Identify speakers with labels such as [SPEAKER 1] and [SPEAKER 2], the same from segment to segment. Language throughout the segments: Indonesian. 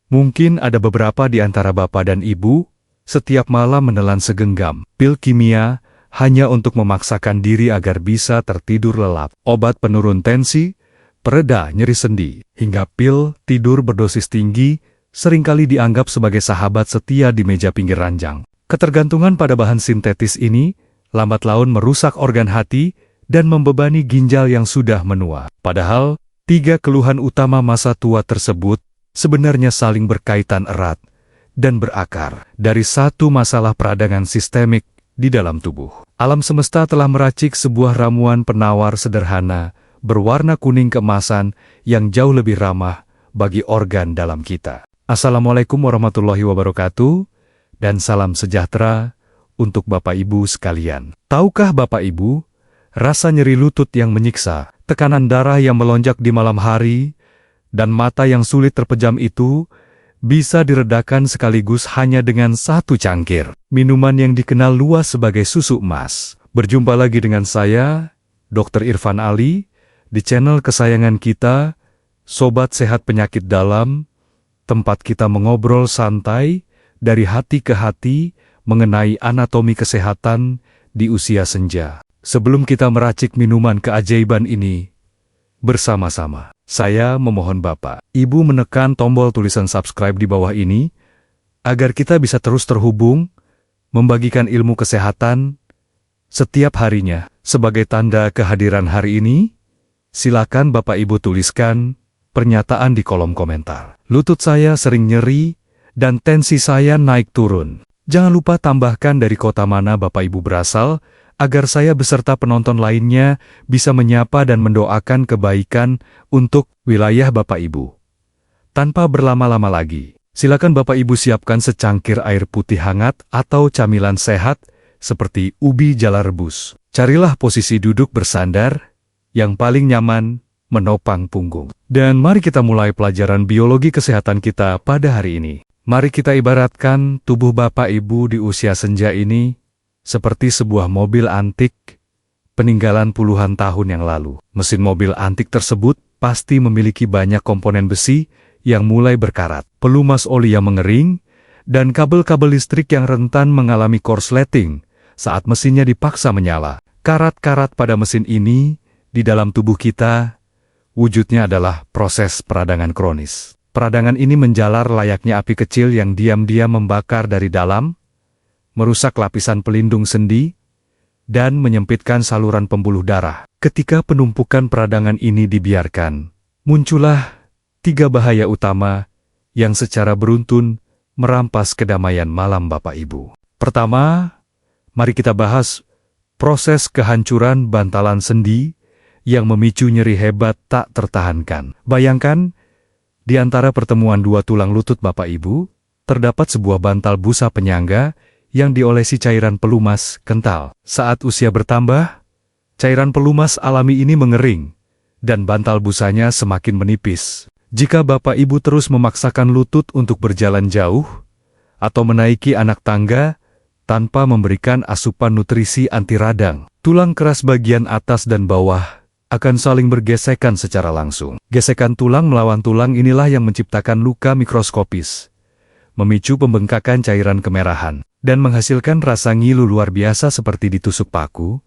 [SPEAKER 1] Mungkin ada beberapa di antara bapak dan ibu, setiap malam menelan segenggam pil kimia hanya untuk memaksakan diri agar bisa tertidur lelap. Obat penurun tensi, pereda nyeri sendi, hingga pil tidur berdosis tinggi seringkali dianggap sebagai sahabat setia di meja pinggir ranjang. Ketergantungan pada bahan sintetis ini lambat laun merusak organ hati dan membebani ginjal yang sudah menua. Padahal, 3 keluhan utama masa tua tersebut sebenarnya saling berkaitan erat dan berakar dari satu masalah peradangan sistemik di dalam tubuh. Alam semesta telah meracik sebuah ramuan penawar sederhana berwarna kuning keemasan yang jauh lebih ramah bagi organ dalam kita. Assalamualaikum warahmatullahi wabarakatuh, dan salam sejahtera untuk Bapak Ibu sekalian. Tahukah Bapak Ibu, rasa nyeri lutut yang menyiksa, tekanan darah yang melonjak di malam hari, dan mata yang sulit terpejam itu bisa diredakan sekaligus hanya dengan 1 cangkir minuman yang dikenal luas sebagai susu emas. Berjumpa lagi dengan saya, Dr. Irfan Ali, di channel kesayangan kita, Sobat Sehat Penyakit Dalam, tempat kita mengobrol santai dari hati ke hati mengenai anatomi kesehatan di usia senja. Sebelum kita meracik minuman keajaiban ini bersama-sama, saya memohon Bapak, Ibu menekan tombol tulisan subscribe di bawah ini, agar kita bisa terus terhubung, membagikan ilmu kesehatan setiap harinya. Sebagai tanda kehadiran hari ini, silakan Bapak Ibu tuliskan pernyataan di kolom komentar. Lutut saya sering nyeri, dan tensi saya naik turun. Jangan lupa tambahkan dari kota mana Bapak Ibu berasal, agar saya beserta penonton lainnya bisa menyapa dan mendoakan kebaikan untuk wilayah Bapak Ibu. Tanpa berlama-lama lagi, silakan Bapak Ibu siapkan secangkir air putih hangat atau camilan sehat seperti ubi jala rebus. Carilah posisi duduk bersandar yang paling nyaman menopang punggung. Dan mari kita mulai pelajaran biologi kesehatan kita pada hari ini. Mari kita ibaratkan tubuh Bapak Ibu di usia senja ini seperti sebuah mobil antik peninggalan puluhan tahun yang lalu. Mesin mobil antik tersebut pasti memiliki banyak komponen besi yang mulai berkarat, pelumas oli yang mengering, dan kabel-kabel listrik yang rentan mengalami korsleting saat mesinnya dipaksa menyala. Karat-karat pada mesin ini di dalam tubuh kita wujudnya adalah proses peradangan kronis. Peradangan ini menjalar layaknya api kecil yang diam-diam membakar dari dalam, merusak lapisan pelindung sendi, dan menyempitkan saluran pembuluh darah. Ketika penumpukan peradangan ini dibiarkan, muncullah 3 bahaya utama yang secara beruntun merampas kedamaian malam Bapak Ibu. Pertama, mari kita bahas proses kehancuran bantalan sendi yang memicu nyeri hebat tak tertahankan. Bayangkan, di antara pertemuan 2 tulang lutut Bapak Ibu, terdapat sebuah bantal busa penyangga yang diolesi cairan pelumas kental. Saat usia bertambah, cairan pelumas alami ini mengering, dan bantal busanya semakin menipis. Jika Bapak Ibu terus memaksakan lutut untuk berjalan jauh, atau menaiki anak tangga, tanpa memberikan asupan nutrisi anti radang, tulang keras bagian atas dan bawah akan saling bergesekan secara langsung. Gesekan tulang melawan tulang inilah yang menciptakan luka mikroskopis, memicu pembengkakan cairan kemerahan, dan menghasilkan rasa ngilu luar biasa seperti ditusuk paku,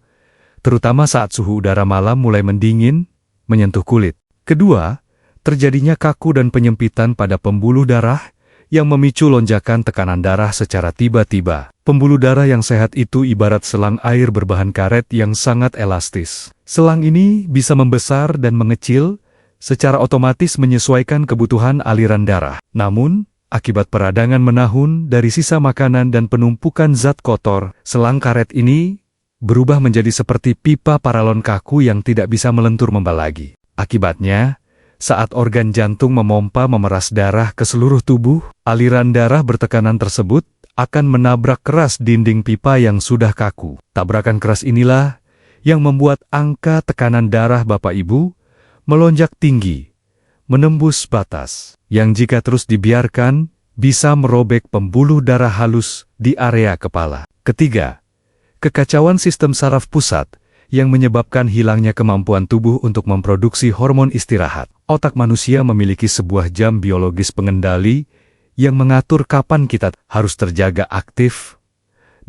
[SPEAKER 1] terutama saat suhu udara malam mulai mendingin, menyentuh kulit. Kedua, terjadinya kaku dan penyempitan pada pembuluh darah yang memicu lonjakan tekanan darah secara tiba-tiba. Pembuluh darah yang sehat itu ibarat selang air berbahan karet yang sangat elastis. Selang ini bisa membesar dan mengecil, secara otomatis menyesuaikan kebutuhan aliran darah. Namun, akibat peradangan menahun dari sisa makanan dan penumpukan zat kotor, selang karet ini berubah menjadi seperti pipa paralon kaku yang tidak bisa melentur membal lagi. Akibatnya, saat organ jantung memompa memeras darah ke seluruh tubuh, aliran darah bertekanan tersebut akan menabrak keras dinding pipa yang sudah kaku. Tabrakan keras inilah yang membuat angka tekanan darah Bapak Ibu melonjak tinggi, menembus batas, yang jika terus dibiarkan, bisa merobek pembuluh darah halus di area kepala. Ketiga, kekacauan sistem saraf pusat yang menyebabkan hilangnya kemampuan tubuh untuk memproduksi hormon istirahat. Otak manusia memiliki sebuah jam biologis pengendali yang mengatur kapan kita harus terjaga aktif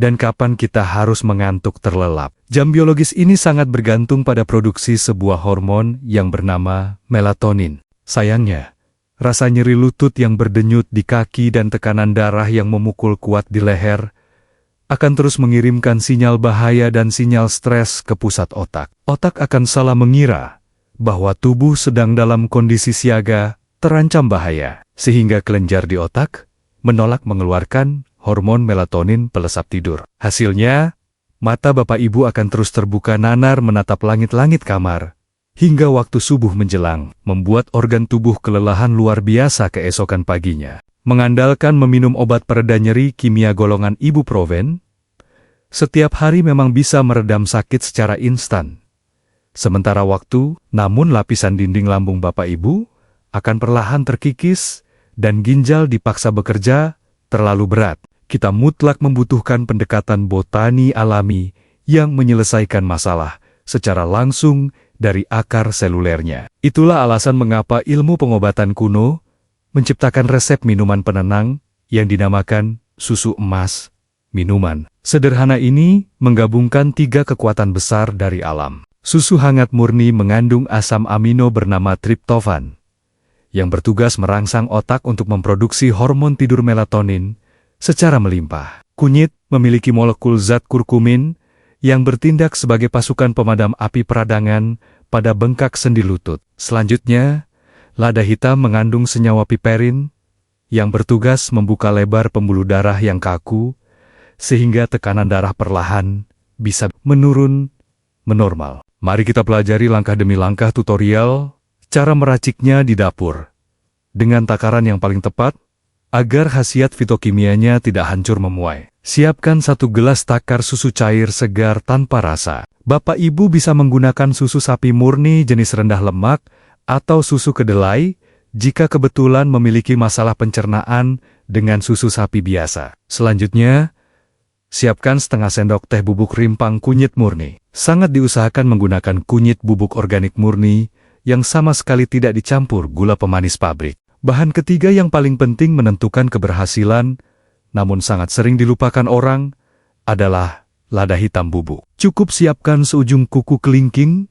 [SPEAKER 1] dan kapan kita harus mengantuk terlelap. Jam biologis ini sangat bergantung pada produksi sebuah hormon yang bernama melatonin. Sayangnya, rasa nyeri lutut yang berdenyut di kaki dan tekanan darah yang memukul kuat di leher akan terus mengirimkan sinyal bahaya dan sinyal stres ke pusat otak. Otak akan salah mengira bahwa tubuh sedang dalam kondisi siaga, terancam bahaya, sehingga kelenjar di otak menolak mengeluarkan hormon melatonin pelesap tidur. Hasilnya, mata Bapak Ibu akan terus terbuka nanar menatap langit-langit kamar, hingga waktu subuh menjelang, membuat organ tubuh kelelahan luar biasa keesokan paginya. Mengandalkan meminum obat pereda nyeri kimia golongan ibuprofen, setiap hari memang bisa meredam sakit secara instan. Sementara waktu, namun lapisan dinding lambung Bapak Ibu akan perlahan terkikis dan ginjal dipaksa bekerja terlalu berat. Kita mutlak membutuhkan pendekatan botani alami yang menyelesaikan masalah secara langsung dari akar selulernya. Itulah alasan mengapa ilmu pengobatan kuno menciptakan resep minuman penenang yang dinamakan susu emas minuman. Sederhana ini menggabungkan 3 kekuatan besar dari alam. Susu hangat murni mengandung asam amino bernama triptofan, yang bertugas merangsang otak untuk memproduksi hormon tidur melatonin secara melimpah. Kunyit memiliki molekul zat kurkumin yang bertindak sebagai pasukan pemadam api peradangan pada bengkak sendi lutut. Selanjutnya, lada hitam mengandung senyawa piperin yang bertugas membuka lebar pembuluh darah yang kaku, sehingga tekanan darah perlahan bisa menurun menormal. Mari kita pelajari langkah demi langkah tutorial cara meraciknya di dapur, dengan takaran yang paling tepat, agar khasiat fitokimianya tidak hancur memuai. Siapkan 1 gelas takar susu cair segar tanpa rasa. Bapak Ibu bisa menggunakan susu sapi murni jenis rendah lemak, atau susu kedelai, jika kebetulan memiliki masalah pencernaan dengan susu sapi biasa. Selanjutnya, siapkan setengah sendok teh bubuk rimpang kunyit murni. Sangat diusahakan menggunakan kunyit bubuk organik murni, yang sama sekali tidak dicampur gula pemanis pabrik. Bahan ketiga yang paling penting menentukan keberhasilan, namun sangat sering dilupakan orang, adalah lada hitam bubuk. Cukup siapkan seujung kuku kelingking,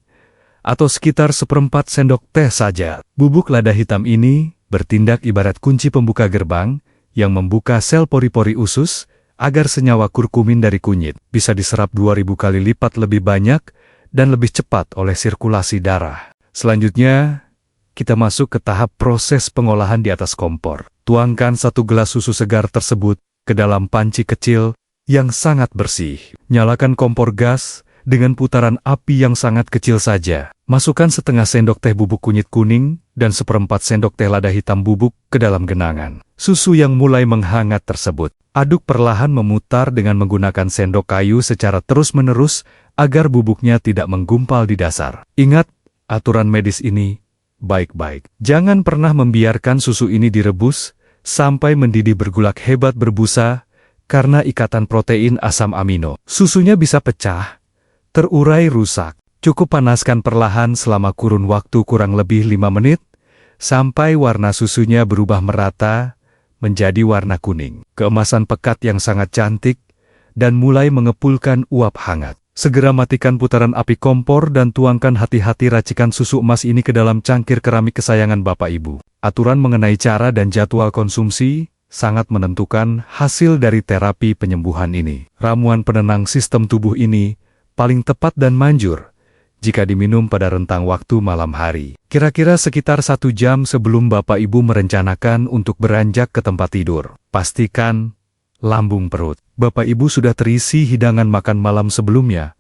[SPEAKER 1] atau sekitar 1/4 sendok teh saja. Bubuk lada hitam ini bertindak ibarat kunci pembuka gerbang yang membuka sel pori-pori usus agar senyawa kurkumin dari kunyit bisa diserap 2000 kali lipat lebih banyak dan lebih cepat oleh sirkulasi darah. Selanjutnya, kita masuk ke tahap proses pengolahan di atas kompor. Tuangkan 1 gelas susu segar tersebut ke dalam panci kecil yang sangat bersih. Nyalakan kompor gas dengan putaran api yang sangat kecil saja. Masukkan setengah sendok teh bubuk kunyit kuning dan 1/4 sendok teh lada hitam bubuk ke dalam genangan. Susu yang mulai menghangat tersebut, aduk perlahan memutar dengan menggunakan sendok kayu secara terus-menerus agar bubuknya tidak menggumpal di dasar. Ingat, aturan medis ini baik-baik. Jangan pernah membiarkan susu ini direbus sampai mendidih bergulak hebat berbusa karena ikatan protein asam amino. Susunya bisa pecah, terurai rusak. Cukup panaskan perlahan selama kurun waktu kurang lebih 5 menit, sampai warna susunya berubah merata menjadi warna kuning. Keemasan pekat yang sangat cantik, dan mulai mengepulkan uap hangat. Segera matikan putaran api kompor dan tuangkan hati-hati racikan susu emas ini ke dalam cangkir keramik kesayangan Bapak Ibu. Aturan mengenai cara dan jadwal konsumsi sangat menentukan hasil dari terapi penyembuhan ini. Ramuan penenang sistem tubuh ini paling tepat dan manjur jika diminum pada rentang waktu malam hari. Kira-kira sekitar 1 jam sebelum Bapak Ibu merencanakan untuk beranjak ke tempat tidur. Pastikan lambung perut Bapak Ibu sudah terisi hidangan makan malam sebelumnya,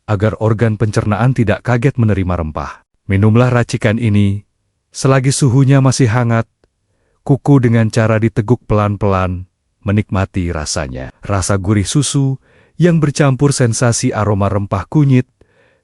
[SPEAKER 1] agar organ pencernaan tidak kaget menerima rempah. Minumlah racikan ini selagi suhunya masih hangat, kuku dengan cara diteguk pelan-pelan, menikmati rasanya. Rasa gurih susu yang bercampur sensasi aroma rempah kunyit,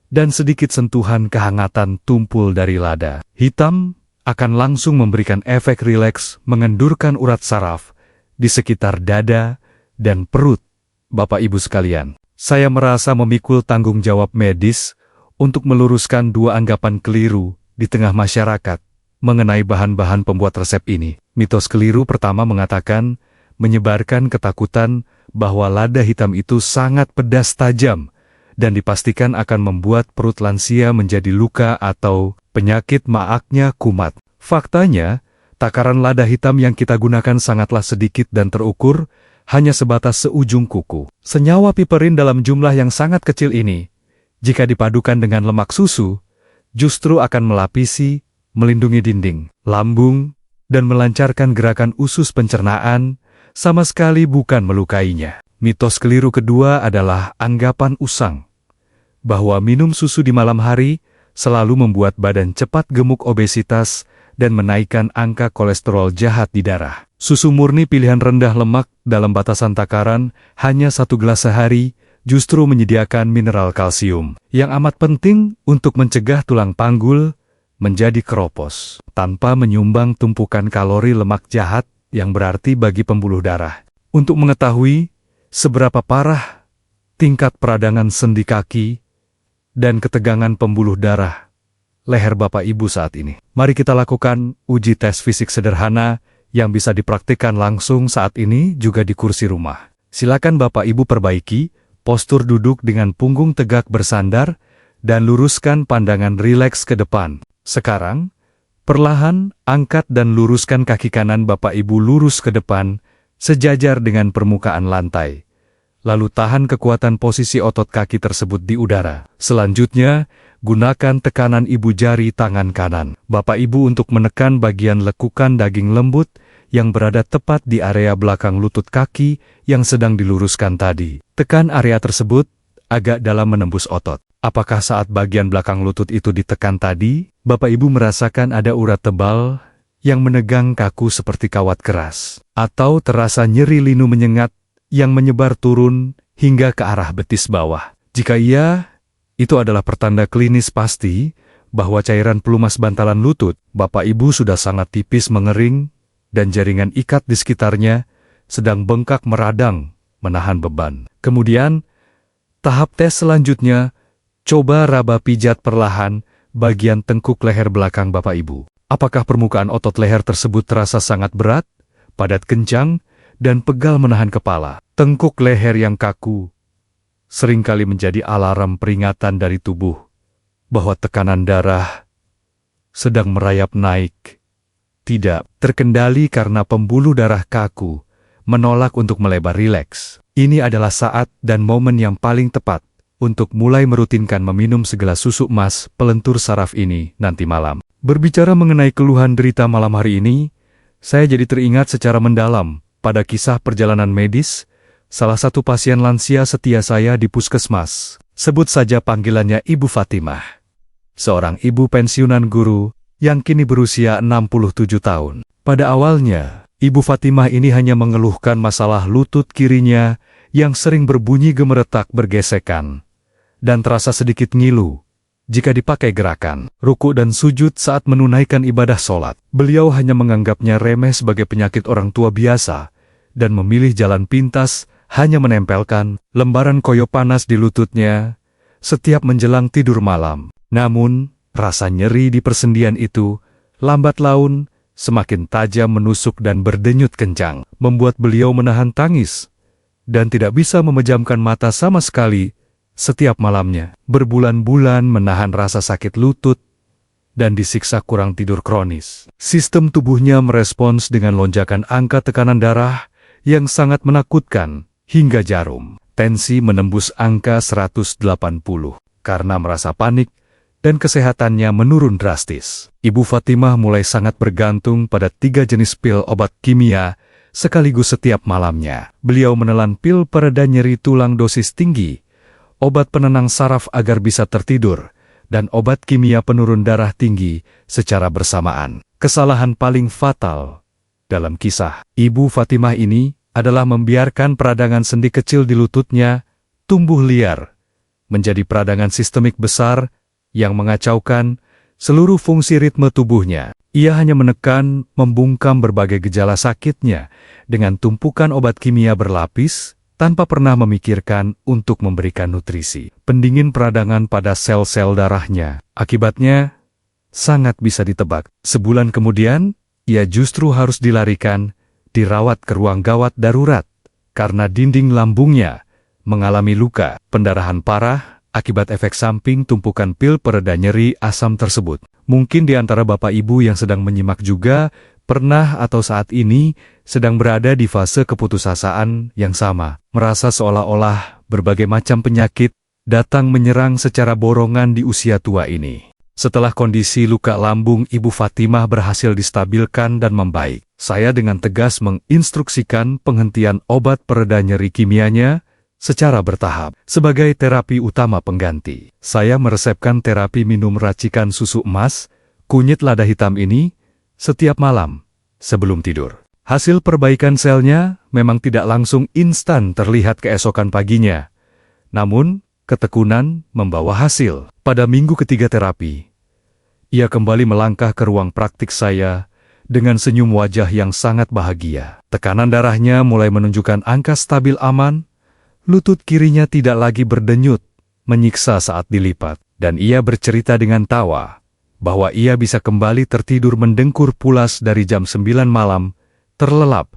[SPEAKER 1] dan sedikit sentuhan kehangatan tumpul dari lada hitam akan langsung memberikan efek rileks mengendurkan urat saraf di sekitar dada dan perut. Bapak Ibu sekalian, saya merasa memikul tanggung jawab medis untuk meluruskan 2 anggapan keliru di tengah masyarakat mengenai bahan-bahan pembuat resep ini. Mitos keliru pertama mengatakan, menyebarkan ketakutan bahwa lada hitam itu sangat pedas tajam dan dipastikan akan membuat perut lansia menjadi luka atau penyakit maaknya kumat. Faktanya, takaran lada hitam yang kita gunakan sangatlah sedikit dan terukur, hanya sebatas seujung kuku. Senyawa piperin dalam jumlah yang sangat kecil ini, jika dipadukan dengan lemak susu, justru akan melapisi, melindungi dinding, lambung, dan melancarkan gerakan usus pencernaan, sama sekali bukan melukainya. Mitos keliru kedua adalah anggapan usang, bahwa minum susu di malam hari selalu membuat badan cepat gemuk obesitas dan menaikkan angka kolesterol jahat di darah. Susu murni pilihan rendah lemak dalam batasan takaran hanya 1 gelas sehari, justru menyediakan mineral kalsium yang amat penting untuk mencegah tulang panggul menjadi keropos, tanpa menyumbang tumpukan kalori lemak jahat yang berarti bagi pembuluh darah. Untuk mengetahui seberapa parah tingkat peradangan sendi kaki dan ketegangan pembuluh darah leher Bapak Ibu saat ini, mari kita lakukan uji tes fisik sederhana yang bisa dipraktikkan langsung saat ini juga di kursi rumah. Silakan Bapak Ibu perbaiki postur duduk dengan punggung tegak bersandar dan luruskan pandangan rileks ke depan. Sekarang, perlahan angkat dan luruskan kaki kanan Bapak Ibu lurus ke depan, sejajar dengan permukaan lantai. Lalu tahan kekuatan posisi otot kaki tersebut di udara. Selanjutnya, gunakan tekanan ibu jari tangan kanan Bapak Ibu untuk menekan bagian lekukan daging lembut yang berada tepat di area belakang lutut kaki yang sedang diluruskan tadi. Tekan area tersebut agak dalam menembus otot. Apakah saat bagian belakang lutut itu ditekan tadi, Bapak Ibu merasakan ada urat tebal yang menegang kaku seperti kawat keras? Atau terasa nyeri linu menyengat yang menyebar turun hingga ke arah betis bawah? Jika iya, itu adalah pertanda klinis pasti bahwa cairan pelumas bantalan lutut Bapak Ibu sudah sangat tipis mengering dan jaringan ikat di sekitarnya sedang bengkak meradang menahan beban. Kemudian, tahap tes selanjutnya, coba raba pijat perlahan bagian tengkuk leher belakang Bapak Ibu. Apakah permukaan otot leher tersebut terasa sangat berat, padat kencang, dan pegal menahan kepala? Tengkuk leher yang kaku seringkali menjadi alarm peringatan dari tubuh bahwa tekanan darah sedang merayap naik, tidak terkendali karena pembuluh darah kaku menolak untuk melebar rileks. Ini adalah saat dan momen yang paling tepat untuk mulai merutinkan meminum segelas susu emas pelentur saraf ini nanti malam. Berbicara mengenai keluhan derita malam hari ini, saya jadi teringat secara mendalam pada kisah perjalanan medis salah satu pasien lansia setia saya di puskesmas. Sebut saja panggilannya Ibu Fatimah. Seorang ibu pensiunan guru yang kini berusia 67 tahun. Pada awalnya, Ibu Fatimah ini hanya mengeluhkan masalah lutut kirinya yang sering berbunyi gemeretak bergesekan dan terasa sedikit ngilu jika dipakai gerakan ruku dan sujud saat menunaikan ibadah sholat. Beliau hanya menganggapnya remeh sebagai penyakit orang tua biasa dan memilih jalan pintas hanya menempelkan lembaran koyo panas di lututnya setiap menjelang tidur malam. Namun, rasa nyeri di persendian itu lambat laun semakin tajam menusuk dan berdenyut kencang, membuat beliau menahan tangis dan tidak bisa memejamkan mata sama sekali setiap malamnya. Berbulan-bulan menahan rasa sakit lutut dan disiksa kurang tidur kronis. Sistem tubuhnya merespons dengan lonjakan angka tekanan darah yang sangat menakutkan hingga jarum. Tensi menembus angka 180 karena merasa panik dan kesehatannya menurun drastis. Ibu Fatimah mulai sangat bergantung pada 3 jenis pil obat kimia sekaligus setiap malamnya. Beliau menelan pil pereda nyeri tulang dosis tinggi, obat penenang saraf agar bisa tertidur, dan obat kimia penurun darah tinggi secara bersamaan. Kesalahan paling fatal dalam kisah Ibu Fatimah ini adalah membiarkan peradangan sendi kecil di lututnya tumbuh liar menjadi peradangan sistemik besar yang mengacaukan seluruh fungsi ritme tubuhnya. Ia hanya menekan, membungkam berbagai gejala sakitnya dengan tumpukan obat kimia berlapis tanpa pernah memikirkan untuk memberikan nutrisi pendingin peradangan pada sel-sel darahnya. Akibatnya, sangat bisa ditebak. Sebulan kemudian, ia justru harus dilarikan, dirawat ke ruang gawat darurat, karena dinding lambungnya mengalami luka, pendarahan parah, akibat efek samping tumpukan pil pereda nyeri asam tersebut. Mungkin di antara Bapak Ibu yang sedang menyimak juga, pernah atau saat ini sedang berada di fase keputusasaan yang sama, merasa seolah-olah berbagai macam penyakit datang menyerang secara borongan di usia tua ini. Setelah kondisi luka lambung Ibu Fatimah berhasil distabilkan dan membaik, saya dengan tegas menginstruksikan penghentian obat pereda nyeri kimianya secara bertahap. Sebagai terapi utama pengganti, saya meresepkan terapi minum racikan susu emas, kunyit lada hitam ini, setiap malam sebelum tidur. Hasil perbaikan selnya memang tidak langsung instan terlihat keesokan paginya. Namun, ketekunan membawa hasil. Pada minggu ketiga terapi, ia kembali melangkah ke ruang praktik saya dengan senyum wajah yang sangat bahagia. Tekanan darahnya mulai menunjukkan angka stabil aman, lutut kirinya tidak lagi berdenyut, menyiksa saat dilipat, dan ia bercerita dengan tawa bahwa ia bisa kembali tertidur mendengkur pulas dari jam 9 malam, terlelap,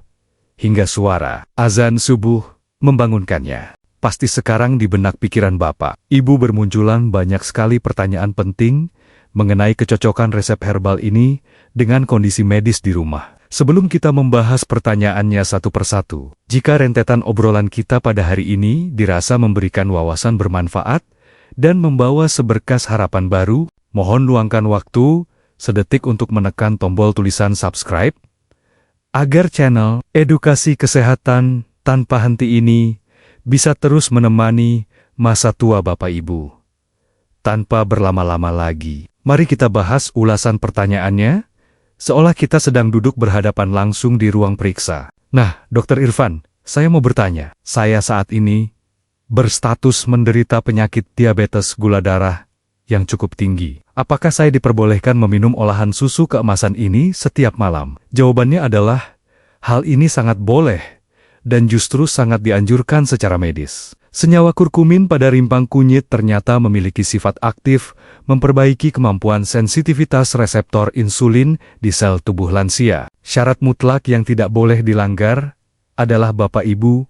[SPEAKER 1] hingga suara azan subuh membangunkannya. Pasti sekarang di benak pikiran Bapak, Ibu bermunculan banyak sekali pertanyaan penting mengenai kecocokan resep herbal ini dengan kondisi medis di rumah. Sebelum kita membahas pertanyaannya satu persatu, jika rentetan obrolan kita pada hari ini dirasa memberikan wawasan bermanfaat dan membawa seberkas harapan baru, mohon luangkan waktu sedetik untuk menekan tombol tulisan subscribe, agar channel Edukasi Kesehatan Tanpa Henti ini bisa terus menemani masa tua Bapak Ibu. Tanpa berlama-lama lagi, mari kita bahas ulasan pertanyaannya, seolah kita sedang duduk berhadapan langsung di ruang periksa. Nah, Dr. Irfan, saya mau bertanya, saya saat ini berstatus menderita penyakit diabetes gula darah yang cukup tinggi. Apakah saya diperbolehkan meminum olahan susu keemasan ini setiap malam? Jawabannya adalah, hal ini sangat boleh dan justru sangat dianjurkan secara medis. Senyawa kurkumin pada rimpang kunyit ternyata memiliki sifat aktif memperbaiki kemampuan sensitivitas reseptor insulin di sel tubuh lansia. Syarat mutlak yang tidak boleh dilanggar adalah Bapak Ibu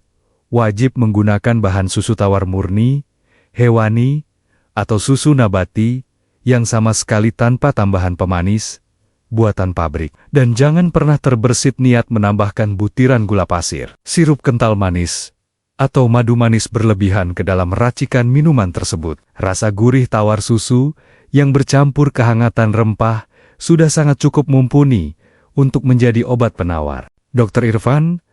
[SPEAKER 1] wajib menggunakan bahan susu tawar murni, hewani, atau susu nabati yang sama sekali tanpa tambahan pemanis, buatan pabrik. Dan jangan pernah terbersit niat menambahkan butiran gula pasir, sirup kental manis, atau madu manis berlebihan ke dalam racikan minuman tersebut. Rasa gurih tawar susu yang bercampur kehangatan rempah sudah sangat cukup mumpuni untuk menjadi obat penawar. Dr. Irfan,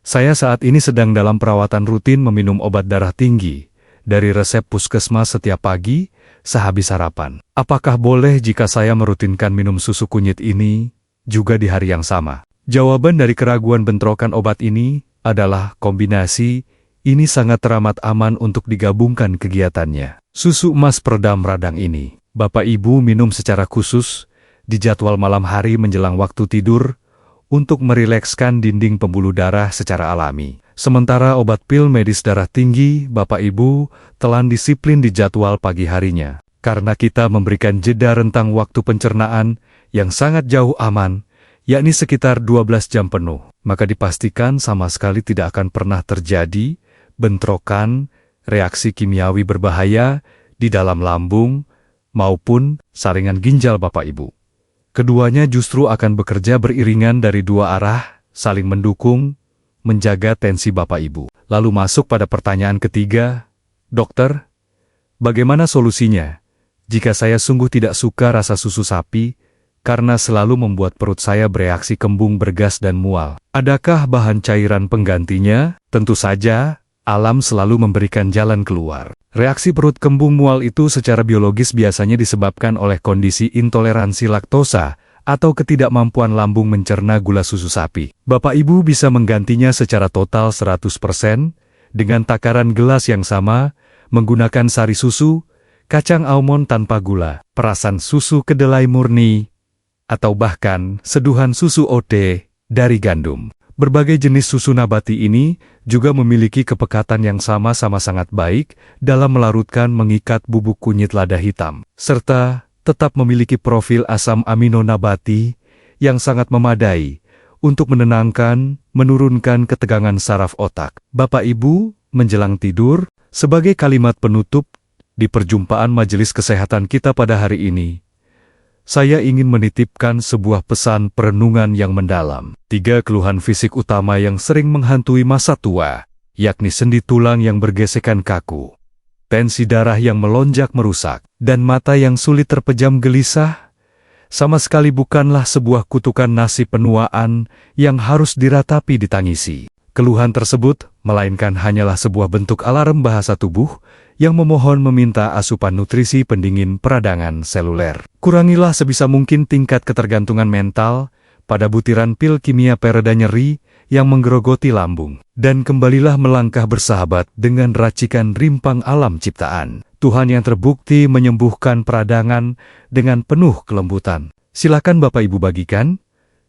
[SPEAKER 1] saya saat ini sedang dalam perawatan rutin meminum obat darah tinggi dari resep puskesmas setiap pagi sehabis sarapan. Apakah boleh jika saya merutinkan minum susu kunyit ini juga di hari yang sama? Jawaban dari keraguan bentrokan obat ini adalah kombinasi ini sangat teramat aman untuk digabungkan kegiatannya. Susu emas peredam radang ini, Bapak Ibu minum secara khusus di jadwal malam hari menjelang waktu tidur untuk merilekskan dinding pembuluh darah secara alami. Sementara obat pil medis darah tinggi, Bapak Ibu telan disiplin di jadwal pagi harinya. Karena kita memberikan jeda rentang waktu pencernaan yang sangat jauh aman, yakni sekitar 12 jam penuh, maka dipastikan sama sekali tidak akan pernah terjadi bentrokan, reaksi kimiawi berbahaya di dalam lambung, maupun saringan ginjal Bapak Ibu. Keduanya justru akan bekerja beriringan dari dua arah, saling mendukung, menjaga tensi Bapak Ibu. Lalu masuk pada pertanyaan ketiga, Dokter, bagaimana solusinya jika saya sungguh tidak suka rasa susu sapi karena selalu membuat perut saya bereaksi kembung bergas dan mual? Adakah bahan cairan penggantinya? Tentu saja, alam selalu memberikan jalan keluar. Reaksi perut kembung mual itu secara biologis biasanya disebabkan oleh kondisi intoleransi laktosa atau ketidakmampuan lambung mencerna gula susu sapi. Bapak Ibu bisa menggantinya secara total 100% dengan takaran gelas yang sama, menggunakan sari susu, kacang almond tanpa gula, perasan susu kedelai murni, atau bahkan seduhan susu OT dari gandum. Berbagai jenis susu nabati ini juga memiliki kepekatan yang sama-sama sangat baik dalam melarutkan mengikat bubuk kunyit lada hitam, serta tetap memiliki profil asam amino nabati yang sangat memadai untuk menenangkan, menurunkan ketegangan saraf otak. Bapak Ibu, menjelang tidur, sebagai kalimat penutup di perjumpaan majelis kesehatan kita pada hari ini, saya ingin menitipkan sebuah pesan perenungan yang mendalam. 3 keluhan fisik utama yang sering menghantui masa tua, yakni sendi tulang yang bergesekan kaku, tensi darah yang melonjak merusak, dan mata yang sulit terpejam gelisah, sama sekali bukanlah sebuah kutukan nasib penuaan yang harus diratapi ditangisi. Keluhan tersebut melainkan hanyalah sebuah bentuk alarm bahasa tubuh yang memohon meminta asupan nutrisi pendingin peradangan seluler. Kurangilah sebisa mungkin tingkat ketergantungan mental pada butiran pil kimia pereda nyeri yang menggerogoti lambung. Dan kembalilah melangkah bersahabat dengan racikan rimpang alam ciptaan Tuhan yang terbukti menyembuhkan peradangan dengan penuh kelembutan. Silakan Bapak Ibu bagikan,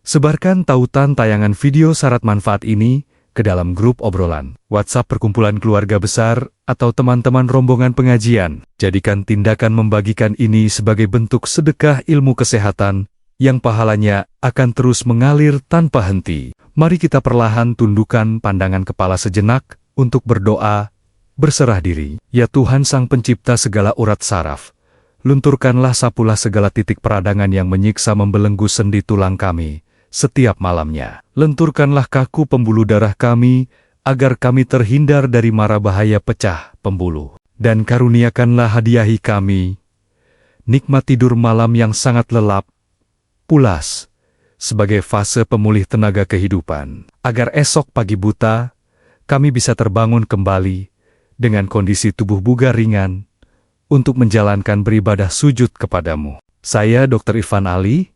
[SPEAKER 1] sebarkan tautan tayangan video syarat manfaat ini ke dalam grup obrolan WhatsApp perkumpulan keluarga besar atau teman-teman rombongan pengajian. Jadikan tindakan membagikan ini sebagai bentuk sedekah ilmu kesehatan yang pahalanya akan terus mengalir tanpa henti. Mari kita perlahan tundukkan pandangan kepala sejenak untuk berdoa, berserah diri. Ya Tuhan Sang Pencipta segala urat saraf, lunturkanlah sapulah segala titik peradangan yang menyiksa membelenggu sendi tulang kami setiap malamnya. Lenturkanlah kaku pembuluh darah kami, agar kami terhindar dari mara bahaya pecah pembuluh. Dan karuniakanlah hadiahi kami nikmat tidur malam yang sangat lelap, pulas, sebagai fase pemulih tenaga kehidupan. Agar esok pagi buta, kami bisa terbangun kembali dengan kondisi tubuh bugar ringan untuk menjalankan beribadah sujud kepadamu. Saya Dr. Irfan Ali,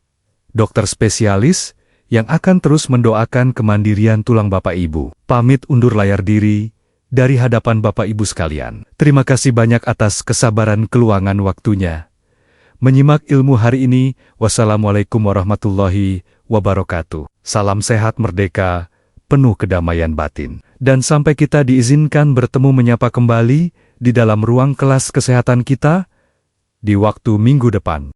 [SPEAKER 1] dokter spesialis yang akan terus mendoakan kemandirian tulang Bapak Ibu. Pamit undur layar diri dari hadapan Bapak Ibu sekalian. Terima kasih banyak atas kesabaran keluangan waktunya menyimak ilmu hari ini. Wassalamualaikum warahmatullahi wabarakatuh. Salam sehat merdeka, penuh kedamaian batin. Dan sampai kita diizinkan bertemu menyapa kembali di dalam ruang kelas kesehatan kita di waktu minggu depan.